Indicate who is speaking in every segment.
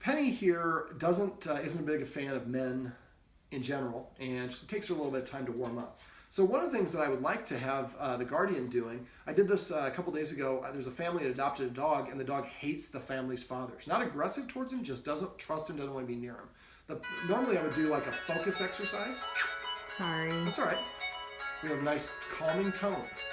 Speaker 1: Penny here isn't a big a fan of men in general, and it takes her a little bit of time to warm up. So one of the things that I would like to have the guardian doing, I did this a couple days ago. There's a family that adopted a dog, and the dog hates the family's father. It's not aggressive towards him, just doesn't trust him, doesn't want to be near him. Normally I would do like a focus exercise.
Speaker 2: Sorry.
Speaker 1: That's all right. We have nice calming tones.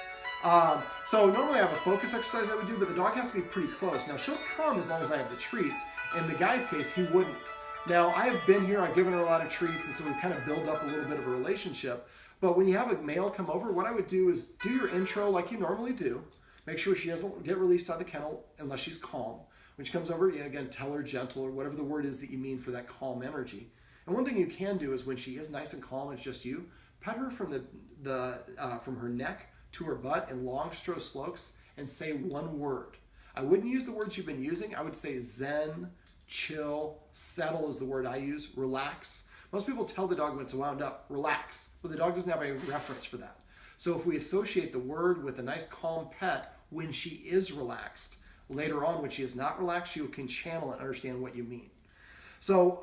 Speaker 1: So normally I have a focus exercise I would do, but the dog has to be pretty close. Now she'll come as long as I have the treats. In the guy's case, he wouldn't. Now I have been here, I've given her a lot of treats, and so we've kind of built up a little bit of a relationship. But when you have a male come over, what I would do is do your intro like you normally do. Make sure she doesn't get released out of the kennel unless she's calm. When she comes over, again, tell her gentle or whatever the word is that you mean for that calm energy. And one thing you can do is when she is nice and calm, it's just you, pet her from from her neck to her butt in long strokes and say one word. I wouldn't use the words you've been using. I would say zen, chill, settle is the word I use, relax. Most people tell the dog when it's wound up, relax, but the dog doesn't have a reference for that. So if we associate the word with a nice calm pet when she is relaxed, later on when she is not relaxed, she can channel and understand what you mean. So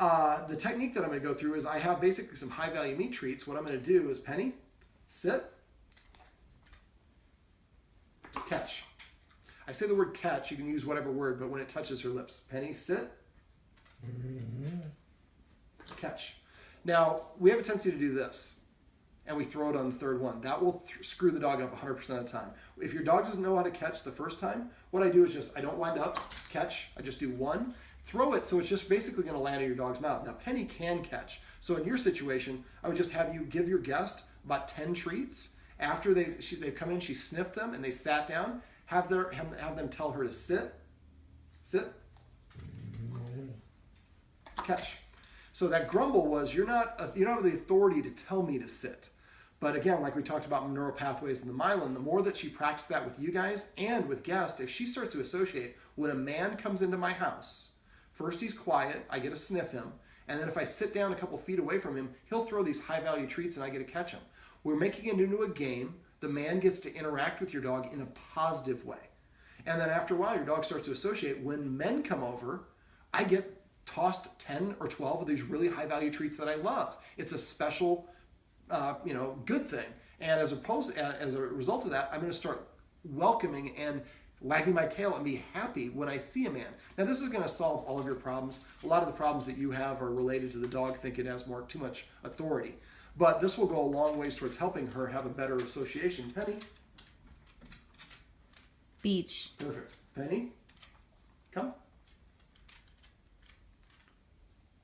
Speaker 1: the technique that I'm going to go through is I have basically some high value meat treats. What I'm going to do is Penny, sit, catch. I say the word catch, you can use whatever word, but when it touches her lips. Penny, sit, catch. Now, we have a tendency to do this, and we throw it on the third one. That will screw the dog up 100% of the time. If your dog doesn't know how to catch the first time, what I do is just, I don't wind up, catch, I just do one, throw it so it's just basically going to land in your dog's mouth. Now, Penny can catch. So in your situation, I would just have you give your guest about 10 treats. After they've come in, she sniffed them, and they sat down. Have them tell her to sit, catch. So that grumble was, you don't have the authority to tell me to sit. But again, like we talked about neural pathways in the myelin, the more that she practices that with you guys and with guests, if she starts to associate, when a man comes into my house, first he's quiet, I get to sniff him, and then if I sit down a couple feet away from him, he'll throw these high value treats and I get to catch him. We're making it into a game. The man gets to interact with your dog in a positive way. And then after a while, your dog starts to associate. When men come over, I get tossed 10 or 12 of these really high value treats that I love. It's a special, good thing. And as a result of that, I'm going to start welcoming and wagging my tail and be happy when I see a man. Now, this is going to solve all of your problems. A lot of the problems that you have are related to the dog thinking it has too much authority. But this will go a long ways towards helping her have a better association. Penny?
Speaker 2: Beach.
Speaker 1: Perfect. Penny? Come.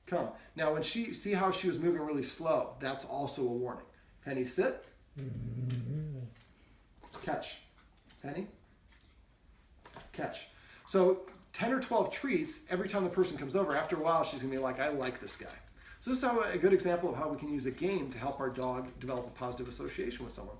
Speaker 1: Come. Now, when see how she was moving really slow, that's also a warning. Penny, sit. Catch. Penny? Catch. So 10 or 12 treats every time the person comes over. After a while, she's going to be like, I like this guy. So this is a good example of how we can use a game to help our dog develop a positive association with someone.